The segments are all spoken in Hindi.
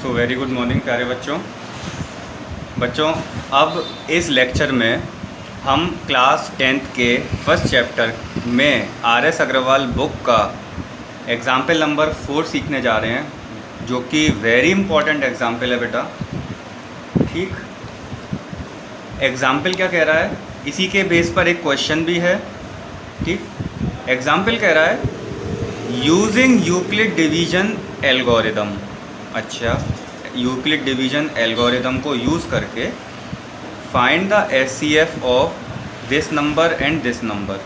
सो वेरी गुड मॉर्निंग प्यारे बच्चों अब इस लेक्चर में हम क्लास 10th के फर्स्ट चैप्टर में आर.एस. अग्रवाल बुक का एग्ज़ाम्पल नंबर 4 सीखने जा रहे हैं, जो कि वेरी इंपॉर्टेंट एग्ज़ाम्पल है बेटा। ठीक, एग्ज़ाम्पल क्या कह रहा है, इसी के बेस पर एक क्वेश्चन भी है। ठीक, एग्ज़ाम्पल कह रहा है यूजिंग यूक्लिड डिवीज़न एल्गोरिदम। अच्छा, यूक्लिड डिवीज़न एल्गोरिदम को यूज़ करके find the HCF of this number and this number.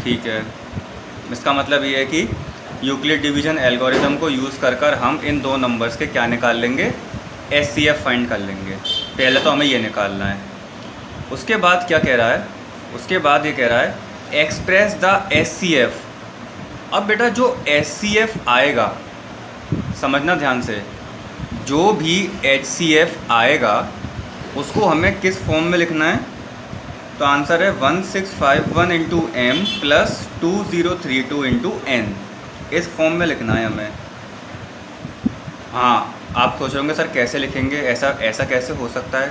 ठीक है, इसका मतलब ये है कि यूक्लिड डिवीज़न एल्गोरिदम को यूज़ कर हम इन दो नंबर्स के क्या निकाल लेंगे, एचसीएफ फाइंड कर लेंगे। पहले तो हमें ये निकालना है। उसके बाद क्या कह रहा है, उसके बाद ये कह रहा है एक्सप्रेस द एचसीएफ। अब बेटा जो एचसीएफ आएगा, समझना ध्यान से, जो भी एचसीएफ आएगा उसको हमें किस फॉर्म में लिखना है। तो आंसर है 1651 into M plus 2032 into N. इस फॉर्म में लिखना है हमें। हाँ, आप सोच रहे होंगे सर कैसे लिखेंगे, ऐसा कैसे हो सकता है।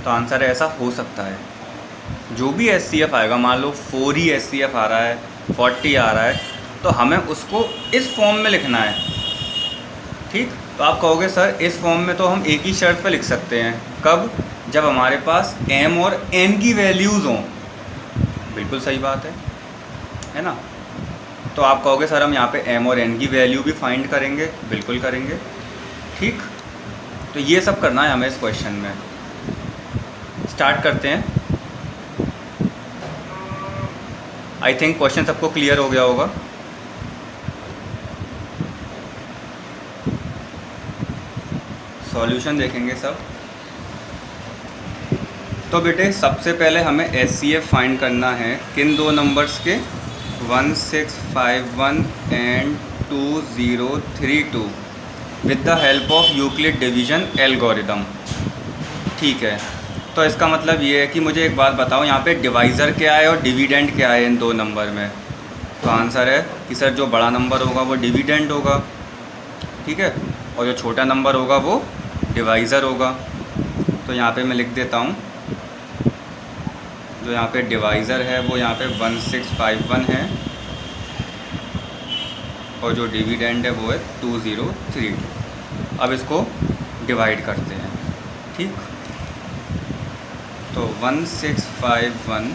तो आंसर है ऐसा हो सकता है, जो भी एचसीएफ आएगा, मान लो 4 ही एचसीएफ आ रहा है, 40 आ रहा है, तो हमें उसको इस फॉर्म में लिखना है। ठीक, तो आप कहोगे सर इस फॉर्म में तो हम एक ही शर्त पे लिख सकते हैं, कब, जब हमारे पास m और n की वैल्यूज़ हों। बिल्कुल सही बात है ना। तो आप कहोगे सर हम यहाँ पे m और n की वैल्यू भी फाइंड करेंगे, बिल्कुल करेंगे। ठीक, तो ये सब करना है हमें इस क्वेश्चन में। स्टार्ट करते हैं। आई थिंक क्वेश्चन सबको क्लियर हो गया होगा। सॉल्यूशन देखेंगे सब। तो बेटे सबसे पहले हमें एचसीएफ फाइंड करना है किन दो नंबर्स के, 1651 and 2032 with the help of Euclid division algorithm. ठीक है, तो इसका मतलब ये है कि मुझे एक बात बताओ, यहाँ पे डिवाइज़र क्या है और डिविडेंड क्या है इन दो नंबर में। तो आंसर है कि सर जो बड़ा नंबर होगा वो डिविडेंड होगा, ठीक है, और जो छोटा नंबर होगा वो डिवाइज़र होगा। तो यहाँ पे मैं लिख देता हूँ, जो यहाँ पे डिवाइज़र है वो यहाँ पे 1651 है और जो डिविडेंड है वो है 2032। अब इसको डिवाइड करते हैं। ठीक, तो 1651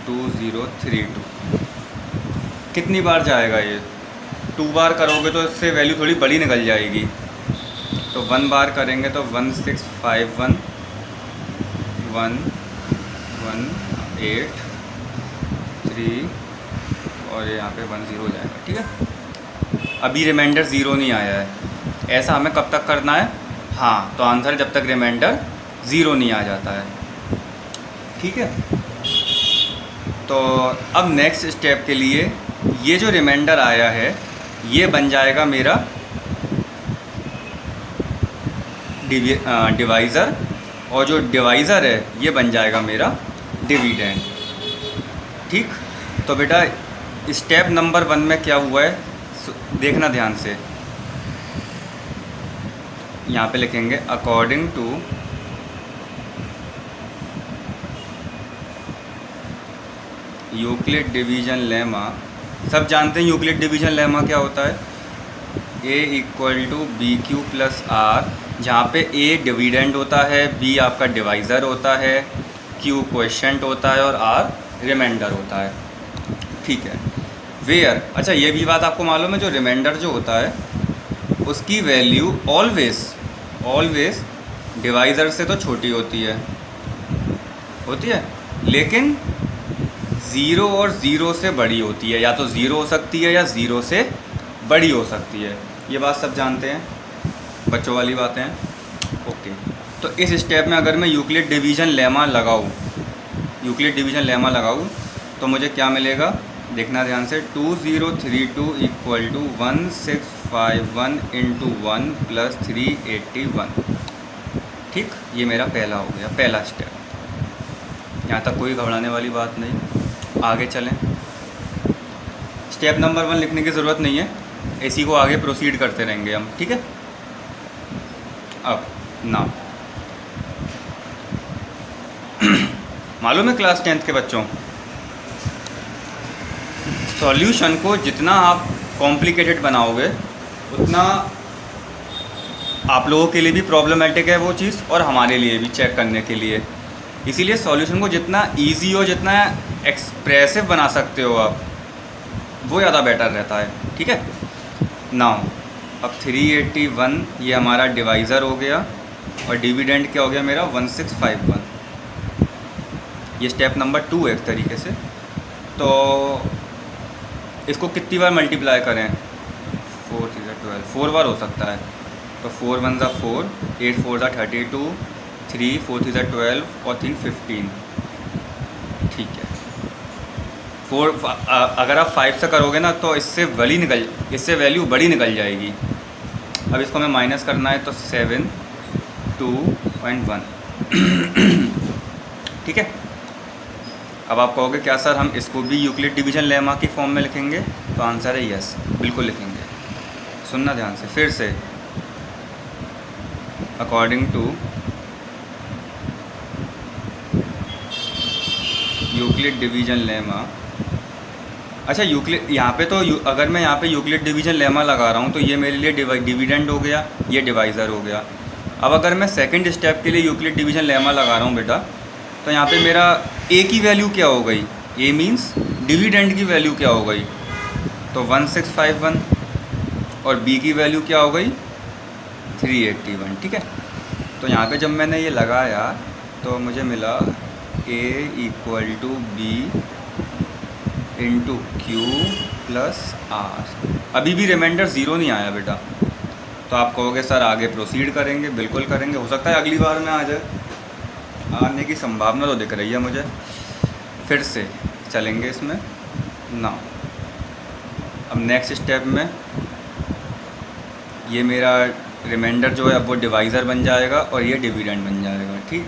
2032 कितनी बार जाएगा ये, 2 बार करोगे तो इससे वैल्यू थोड़ी बड़ी निकल जाएगी। तो 1 बार करेंगे तो 1651 1 1 8 3 और यहाँ पे 1 0 हो जाएगा। ठीक है, अभी रिमाइंडर 0 नहीं आया है। ऐसा हमें कब तक करना है, हाँ, तो आंसर जब तक रिमाइंडर 0 नहीं आ जाता है। ठीक है, तो अब नेक्स्ट स्टेप के लिए ये जो रिमाइंडर आया है ये बन जाएगा मेरा डिवाइज़र, और जो डिवाइज़र है ये बन जाएगा मेरा डिविडेंड। ठीक, तो बेटा स्टेप नंबर 1 में क्या हुआ है देखना ध्यान से। यहाँ पे लिखेंगे according to Euclid division lemma. सब जानते हैं यूक्लिड डिवीज़न लेमा क्या होता है, a equal to B Q plus R, जहाँ पे a डिविडेंड होता है, b आपका डिवाइज़र होता है, q क्वोशिएंट होता है और r रिमाइंडर होता है। ठीक है, वेयर, अच्छा ये भी बात आपको मालूम है, जो रिमाइंडर जो होता है उसकी वैल्यू ऑलवेज डिवाइज़र से तो छोटी होती है, लेकिन 0 और 0 से बड़ी होती है, या तो 0 हो सकती है या 0 से बड़ी हो सकती है। ये बात सब जानते हैं, बच्चों वाली बातें हैं। ओके, तो इस स्टेप में अगर मैं यूक्लिड डिवीज़न लेमा लगाऊँ तो मुझे क्या मिलेगा, देखना ध्यान से। 2032 इक्वल टू 1651 इंटू 1 प्लस 381। ठीक, ये मेरा पहला हो गया, पहला स्टेप। यहाँ तक कोई घबराने वाली बात नहीं। आगे चलें। स्टेप नंबर 1 लिखने की ज़रूरत नहीं है, इसी को आगे प्रोसीड करते रहेंगे हम, ठीक है। अब ना मालूम है क्लास 10th के बच्चों, सॉल्यूशन को जितना आप कॉम्प्लिकेटेड बनाओगे उतना आप लोगों के लिए भी प्रॉब्लमेटिक है वो चीज़, और हमारे लिए भी चेक करने के लिए। इसीलिए सॉल्यूशन को जितना इजी हो, जितना एक्सप्रेसिव बना सकते हो आप, वो ज़्यादा बेटर रहता है, ठीक है। नाउ अब 381 ये हमारा डिवाइज़र हो गया और डिविडेंड क्या हो गया मेरा 1651। ये स्टेप नंबर 2 है एक तरीके से। तो इसको कितनी बार मल्टीप्लाई करें, 4 3 12, 4 बार हो सकता है। तो 4 1 4, 8 4 32, 3 4 3 12 और 3 15, ठीक है। 4 अगर आप 5 से करोगे ना तो इससे वैल्यू बड़ी निकल जाएगी। अब इसको हमें माइनस करना है तो 7 2 और 1 ठीक है। अब आप कहोगे क्या सर हम इसको भी यूक्लिड डिवीजन लेमा की फॉर्म में लिखेंगे, तो आंसर है यस, बिल्कुल लिखेंगे। सुनना ध्यान से फिर से, according to Euclid division lemma. अच्छा यूक्लिड यहाँ पे तो अगर मैं यहाँ पे यूक्लिड डिवीजन लेमा लगा रहा हूँ तो ये मेरे लिए डिविडेंड हो गया, ये डिवाइज़र हो गया। अब अगर मैं सेकंड स्टेप के लिए यूक्लिड डिवीजन लेमा लगा रहा हूँ बेटा, तो यहाँ पे मेरा ए की वैल्यू क्या हो गई, ए मींस डिविडेंड की वैल्यू क्या हो गई, तो 1651, और बी की वैल्यू क्या हो गई 381, ठीक है। तो यहाँ पे जब मैंने ये लगाया तो मुझे मिला A equal to B into Q plus R. अभी भी रिमाइंडर ज़ीरो नहीं आया बेटा, तो आप कहोगे सर आगे प्रोसीड करेंगे, बिल्कुल करेंगे, हो सकता है अगली बार में आ जाए, आने की संभावना तो दिख रही है मुझे। फिर से चलेंगे इसमें ना। अब नेक्स्ट स्टेप में ये मेरा रिमाइंडर जो है अब वो डिवाइज़र बन जाएगा और ये डिविडेंड बन जाएगा, ठीक।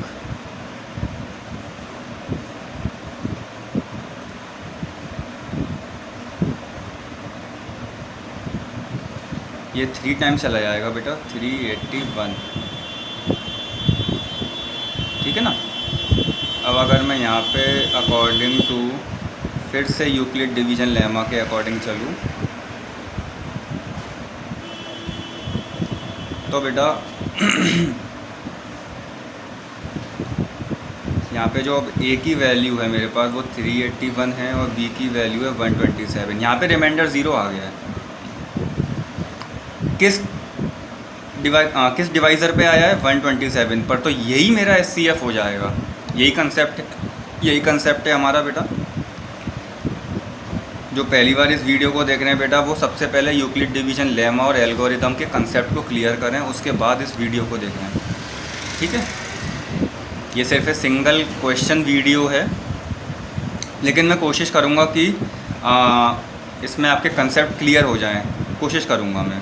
ये 3 टाइम्स चला जाएगा बेटा, 381, ठीक है ना। अब अगर मैं यहाँ पे अकॉर्डिंग टू फिर से यूक्लिड डिवीजन लेमा के अकॉर्डिंग चलूँ तो बेटा यहाँ पे जो अब ए की वैल्यू है मेरे पास वो 381 है और बी की वैल्यू है 127। यहाँ पे रिमाइंडर ज़ीरो आ गया है। किस डिवाइज़र पे आया है 127 पर, तो यही मेरा SCF हो जाएगा। यही कंसेप्ट है हमारा बेटा। जो पहली बार इस वीडियो को देख रहे हैं बेटा, वो सबसे पहले यूक्लिड डिवीजन लेमा और एल्गोरिथम के कंसेप्ट को क्लियर करें, उसके बाद इस वीडियो को देखें, ठीक है। ये सिर्फ एक सिंगल क्वेश्चन वीडियो है, लेकिन मैं कोशिश करूँगा कि इसमें आपके कंसेप्ट क्लियर हो जाएं, कोशिश करूँगा मैं।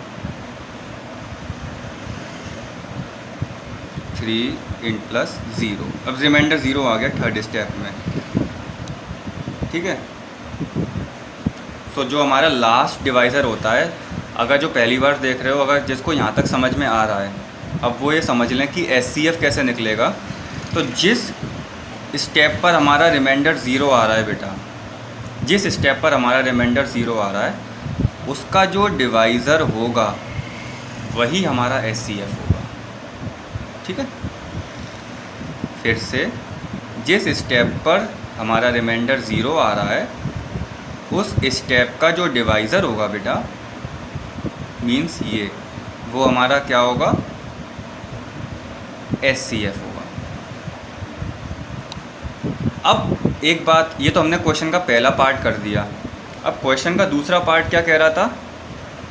3 इन प्लस 0, अब रिमाइंडर 0 आ गया थर्ड स्टेप में, ठीक है। तो जो हमारा लास्ट डिवाइज़र होता है, अगर जो पहली बार देख रहे हो, अगर जिसको यहाँ तक समझ में आ रहा है, अब वो ये समझ लें कि SCF कैसे निकलेगा। तो जिस स्टेप पर हमारा रिमाइंडर 0 आ रहा है बेटा, जिस स्टेप पर हमारा रिमाइंडर 0 आ रहा है, उसका जो डिवाइज़र होगा वही हमारा SCF होगा, ठीक है। फिर से जिस स्टेप पर हमारा रिमाइंडर 0 आ रहा है, उस स्टेप का जो डिवाइज़र होगा बेटा, मीन्स ये, वो हमारा क्या होगा SCF होगा। अब एक बात, ये तो हमने क्वेश्चन का पहला पार्ट कर दिया। अब क्वेश्चन का दूसरा पार्ट क्या कह रहा था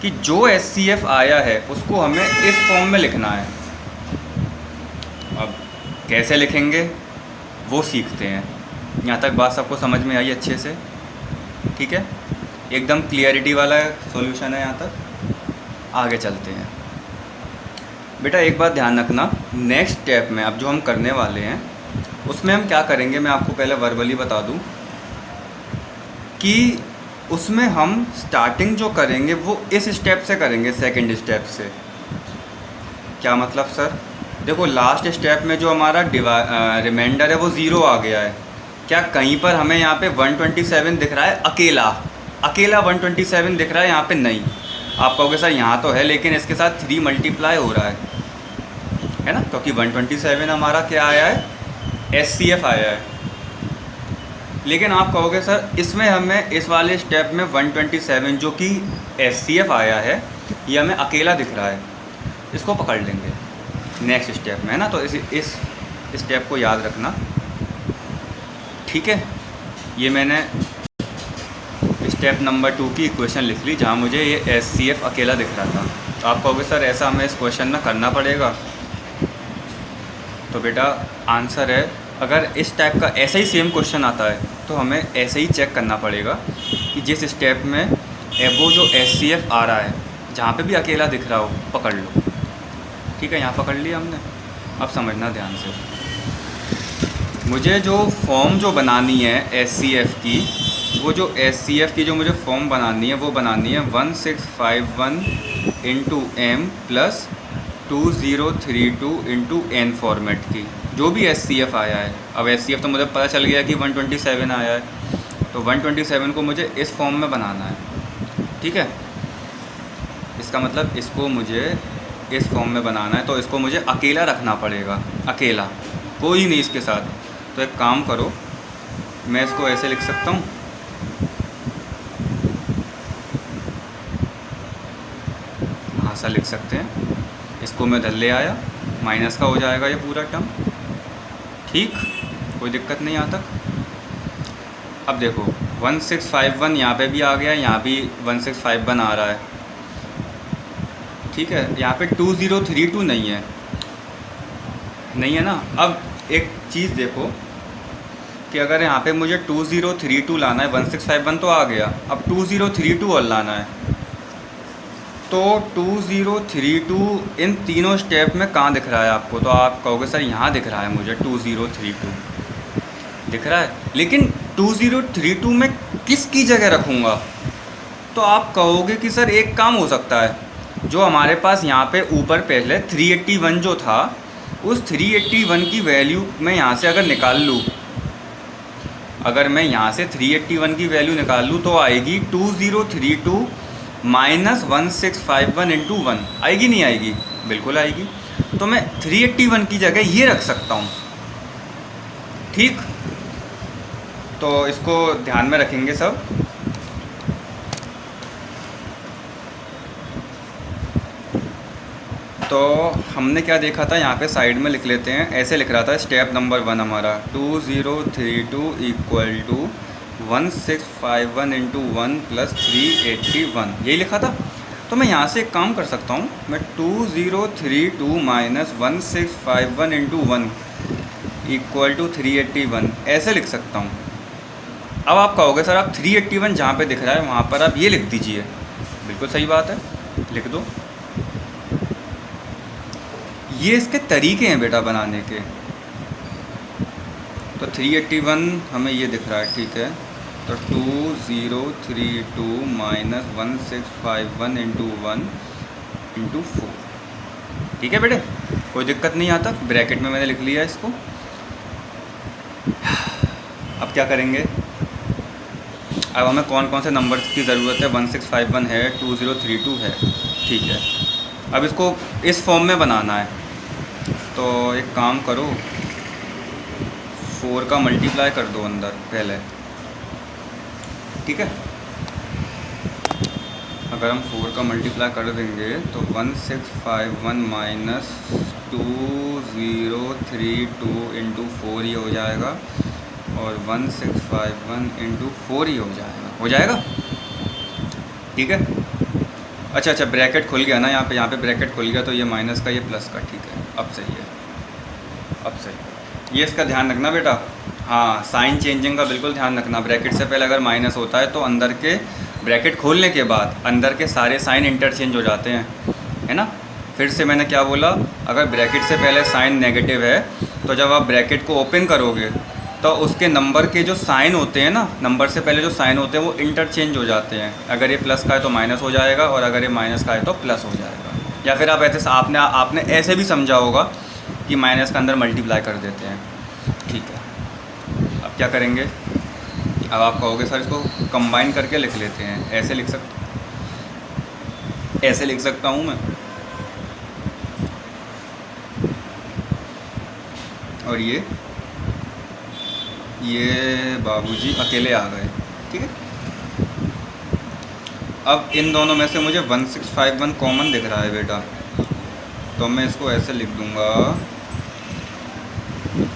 कि जो SCF आया है उसको हमें इस फॉर्म में लिखना है। अब कैसे लिखेंगे वो सीखते हैं। यहाँ तक बात सबको समझ में आई अच्छे से, ठीक है, एकदम क्लियरिटी वाला सॉल्यूशन है यहाँ तक। आगे चलते हैं बेटा। एक बात ध्यान रखना, नेक्स्ट स्टेप में अब जो हम करने वाले हैं उसमें हम क्या करेंगे, मैं आपको पहले वर्बली बता दूं कि उसमें हम स्टार्टिंग जो करेंगे वो इस स्टेप से करेंगे, सेकंड स्टेप से। क्या मतलब सर? देखो लास्ट स्टेप में जो हमारा रिमाइंडर है वो ज़ीरो आ गया है। क्या कहीं पर हमें यहाँ पे 127 दिख रहा है? अकेला अकेला 127 दिख रहा है यहाँ पे? नहीं। आप कहोगे सर यहाँ तो है, लेकिन इसके साथ 3 मल्टीप्लाई हो रहा है ना, क्योंकि 127 हमारा क्या आया है? SCF आया है। लेकिन आप कहोगे सर इसमें हमें इस वाले स्टेप में 127 जो कि SCF आया है ये हमें अकेला दिख रहा है, इसको पकड़ लेंगे नेक्स्ट स्टेप में, है ना। तो इस स्टेप को याद रखना, ठीक है। ये मैंने स्टेप नंबर 2 की इक्वेशन लिख ली जहाँ मुझे ये SCF अकेला दिख रहा था। तो आप कहोगे सर ऐसा हमें इस क्वेश्चन में करना पड़ेगा? तो बेटा आंसर है, अगर इस टाइप का ऐसा ही सेम क्वेश्चन आता है तो हमें ऐसे ही चेक करना पड़ेगा कि जिस स्टेप में वो जो SCF आ रहा है जहाँ पे भी अकेला दिख रहा हो पकड़ लो, ठीक है। यहाँ पकड़ लिया हमने। अब समझना ध्यान से, मुझे जो फॉर्म जो बनानी है SCF की, वो जो SCF की जो मुझे फॉर्म बनानी है वो बनानी है 1651 into M plus 2032 into N format की, जो भी SCF आया है। अब SCF तो मुझे पता चल गया कि 127 आया है, तो 127 को मुझे इस फॉर्म में बनाना है, ठीक है। इसका मतलब इसको मुझे इस फॉर्म में बनाना है, तो इसको मुझे अकेला रखना पड़ेगा, अकेला, कोई नहीं इसके साथ। तो एक काम करो, मैं इसको ऐसे लिख सकता हूँ, हाँ सर लिख सकते हैं। इसको मैं इधर ले आया, माइनस का हो जाएगा ये पूरा टर्म, ठीक, कोई दिक्कत नहीं यहाँ तक। अब देखो 1651 यहाँ पे भी आ गया, यहाँ भी 1651 आ रहा है, ठीक है। यहाँ पे 2032 नहीं है, नहीं है ना। अब एक चीज़ देखो कि अगर यहाँ पे मुझे 2032 लाना है, 1651 तो आ गया, अब 2032 और लाना है, तो 2032 इन तीनों स्टेप में कहाँ दिख रहा है आपको? तो आप कहोगे सर यहाँ दिख रहा है मुझे, 2032 दिख रहा है, लेकिन 2032 में किसकी जगह रखूँगा? तो आप कहोगे कि सर एक काम हो सकता है, जो हमारे पास यहाँ पे ऊपर पहले 381 जो था, उस 381 की वैल्यू मैं यहाँ से अगर निकाल लूँ, अगर मैं यहाँ से 381 की वैल्यू निकाल लूँ तो आएगी 2032 माइनस 1651 इंटू 1, आएगी नहीं आएगी? बिल्कुल आएगी। तो मैं 381 की जगह ये रख सकता हूँ, ठीक। तो इसको ध्यान में रखेंगे सब। तो हमने क्या देखा था, यहाँ पे साइड में लिख लेते हैं, ऐसे लिख रहा था स्टेप नंबर 1 हमारा 2032 इक्वल टू 1651 इंटू 1 प्लस 381, यही लिखा था। तो मैं यहाँ से एक काम कर सकता हूँ, मैं 2032 माइनस 1651 इंटू 1 इक्वल टू 381 ऐसे लिख सकता हूँ। अब आप कहोगे सर आप 381 जहाँ पे दिख रहा है वहाँ पर आप ये लिख दीजिए, बिल्कुल सही बात है, लिख दो। ये इसके तरीके हैं बेटा बनाने के। तो 381 हमें ये दिख रहा है, ठीक है। तो 2032 माइनस 1651 इंटू 1 इंटू 4, ठीक है बेटे, कोई दिक्कत नहीं आता। ब्रैकेट में मैंने लिख लिया इसको। अब क्या करेंगे, अब हमें कौन कौन से नंबर्स की ज़रूरत है? 1651 है, 2032 है, ठीक है। अब इसको इस फॉर्म में बनाना है, तो एक काम करो, 4 का मल्टीप्लाई कर दो अंदर पहले, ठीक है। अगर हम 4 का मल्टीप्लाई कर देंगे तो 1651 माइनस 2032 इंटू 4 ही हो जाएगा, और 1651 इंटू 4 ही हो जाएगा, ठीक है। अच्छा ब्रैकेट खुल गया ना यहाँ पे ब्रैकेट खुल गया, तो ये माइनस का ये प्लस का, ठीक है। अब सही है, अब सही। ये इसका ध्यान रखना बेटा, हाँ साइन चेंजिंग का बिल्कुल ध्यान रखना। ब्रैकेट से पहले अगर माइनस होता है तो अंदर के ब्रैकेट खोलने के बाद अंदर के सारे साइन इंटरचेंज हो जाते हैं, है ना। फिर से मैंने क्या बोला, अगर ब्रैकेट से पहले साइन नेगेटिव है तो जब आप ब्रैकेट को ओपन करोगे तो उसके नंबर के जो साइन होते हैं ना, नंबर से पहले जो साइन होते हैं वो इंटरचेंज हो जाते हैं। अगर ये प्लस का है तो माइनस हो जाएगा, और अगर ये माइनस का है तो प्लस हो जाएगा। या फिर आप ऐसे आपने ऐसे भी समझा होगा कि माइनस का अंदर मल्टीप्लाई कर देते हैं। ठीक है, अब क्या करेंगे, अब आप कहोगे सर इसको कंबाइन करके लिख लेते हैं, ऐसे लिख सकता हूँ मैं, और ये बाबूजी अकेले आ गए। ठीक है, अब इन दोनों में से मुझे 1651 कॉमन दिख रहा है बेटा, तो मैं इसको ऐसे लिख दूँगा,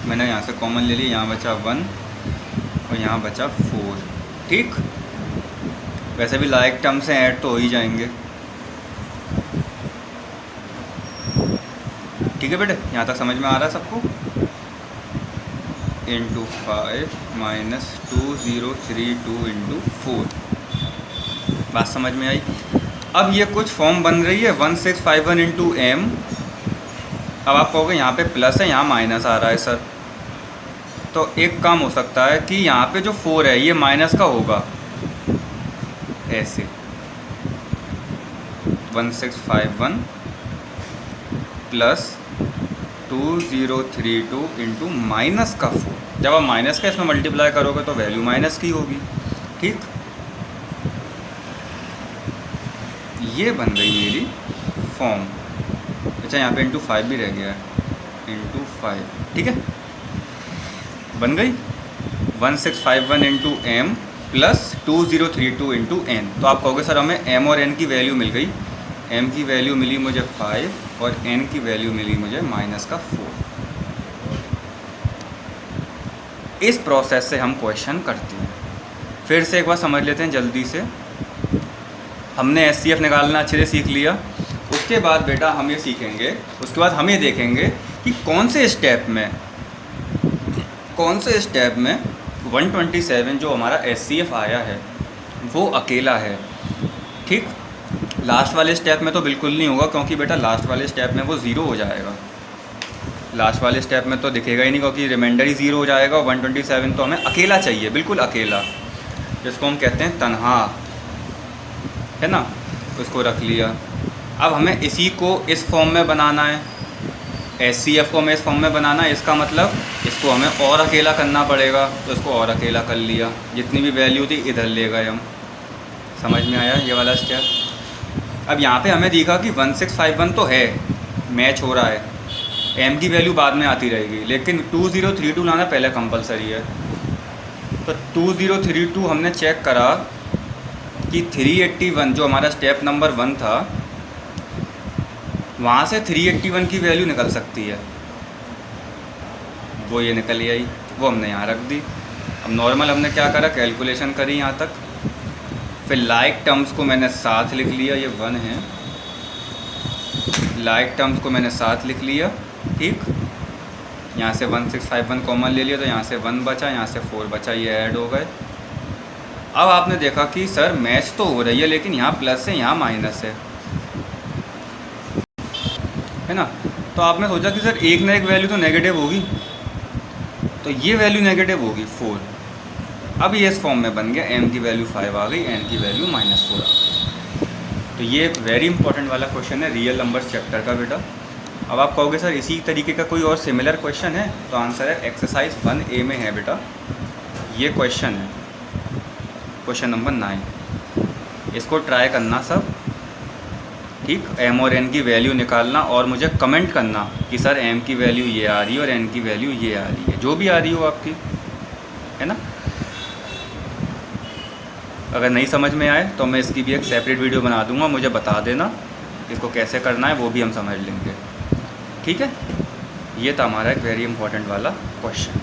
मैंने यहाँ से कॉमन ले लिया, यहाँ बचा 1 और यहाँ बचा 4। ठीक, वैसे भी लाइक टर्म से ऐड तो हो ही जाएंगे। ठीक है बेटे, यहाँ तक समझ में आ रहा है सबको? इंटू 5 माइनस 2032 इंटू 4, बात समझ में आई? अब ये कुछ फॉर्म बन रही है 1651 इंटू एम। अब आप कहोगे यहाँ पे प्लस है, यहाँ माइनस आ रहा है सर, तो एक काम हो सकता है कि यहाँ पे जो 4 है ये माइनस का होगा, ऐसे 1651 प्लस 2032 इंटू माइनस का 4। जब आप माइनस का इसमें मल्टीप्लाई करोगे तो वैल्यू माइनस की होगी। ठीक, ये बन गई मेरी फॉर्म। अच्छा, यहाँ पे इंटू 5 भी रह गया है, इंटू 5। ठीक है, बन गई 1651 into M plus 2032 into N. तो आप कहोगे सर हमें एम और एन की वैल्यू मिल गई, एम की वैल्यू मिली मुझे 5 और एन की वैल्यू मिली मुझे माइनस का 4। इस प्रोसेस से हम क्वेश्चन करते हैं। फिर से एक बार समझ लेते हैं जल्दी से। हमने एचसीएफ निकालना अच्छे से सीख लिया, उसके बाद बेटा हम ये सीखेंगे, उसके बाद हम ये देखेंगे कि कौन से स्टेप में 127 जो हमारा एचसीएफ आया है वो अकेला है। ठीक, लास्ट वाले स्टेप में तो बिल्कुल नहीं होगा, क्योंकि बेटा लास्ट वाले स्टेप में वो ज़ीरो हो जाएगा। लास्ट वाले स्टेप में तो दिखेगा ही नहीं, क्योंकि रिमाइंडर ही ज़ीरो हो जाएगा। 127 तो हमें अकेला चाहिए, बिल्कुल अकेला, जिसको हम कहते हैं तन्हा, है ना, उसको रख लिया। अब हमें इसी को इस फॉर्म में बनाना है, एचसीएफ को हमें इस फॉर्म में बनाना है। इसका मतलब इसको हमें और अकेला करना पड़ेगा, तो इसको और अकेला कर लिया, जितनी भी वैल्यू थी इधर ले गए हम। समझ में आया ये वाला स्टेप? अब यहाँ पे हमें दिखा कि 1651 तो है, मैच हो रहा है, एम की वैल्यू बाद में आती रहेगी, लेकिन 2032 लाना पहले कंपलसरी है। तो 2032 हमने चेक करा कि 381 जो हमारा स्टेप नंबर 1 था, वहाँ से 381 की वैल्यू निकल सकती है, वो ये निकल आई, वो हमने यहाँ रख दी। अब नॉर्मल हमने क्या करा, कैलकुलेशन करी यहाँ तक, फिर लाइक टर्म्स को मैंने साथ लिख लिया, ये 1 है, लाइक टर्म्स को मैंने साथ लिख लिया। ठीक, यहाँ से 1651 कॉमन ले लिया, तो यहाँ से 1 बचा, यहाँ से 4 बचा, ये ऐड हो गए। अब आपने देखा कि सर मैच तो हो रही है, लेकिन यहाँ प्लस है यहाँ माइनस है ना। तो आपने सोचा कि सर एक ना एक वैल्यू तो नेगेटिव होगी, तो ये वैल्यू नेगेटिव होगी 4। अब ये इस फॉर्म में बन गया, m की वैल्यू 5 आ गई, n की वैल्यू -4 आ गई। तो ये एक वेरी इंपॉर्टेंट वाला क्वेश्चन है रियल नंबर चैप्टर का बेटा। अब आप कहोगे सर इसी तरीके का कोई और सिमिलर क्वेश्चन है, तो आंसर है एक्सरसाइज 1A में है बेटा, ये क्वेश्चन है, क्वेश्चन नंबर 9। इसको ट्राई करना सब। ठीक, m और n की वैल्यू निकालना और मुझे कमेंट करना कि सर m की वैल्यू ये आ रही है और n की वैल्यू ये आ रही है, जो भी आ रही हो आपकी, है ना। अगर नहीं समझ में आए तो मैं इसकी भी एक सेपरेट वीडियो बना दूंगा, मुझे बता देना इसको कैसे करना है, वो भी हम समझ लेंगे। ठीक है, ये था हमारा एक वेरी इंपॉर्टेंट वाला क्वेश्चन।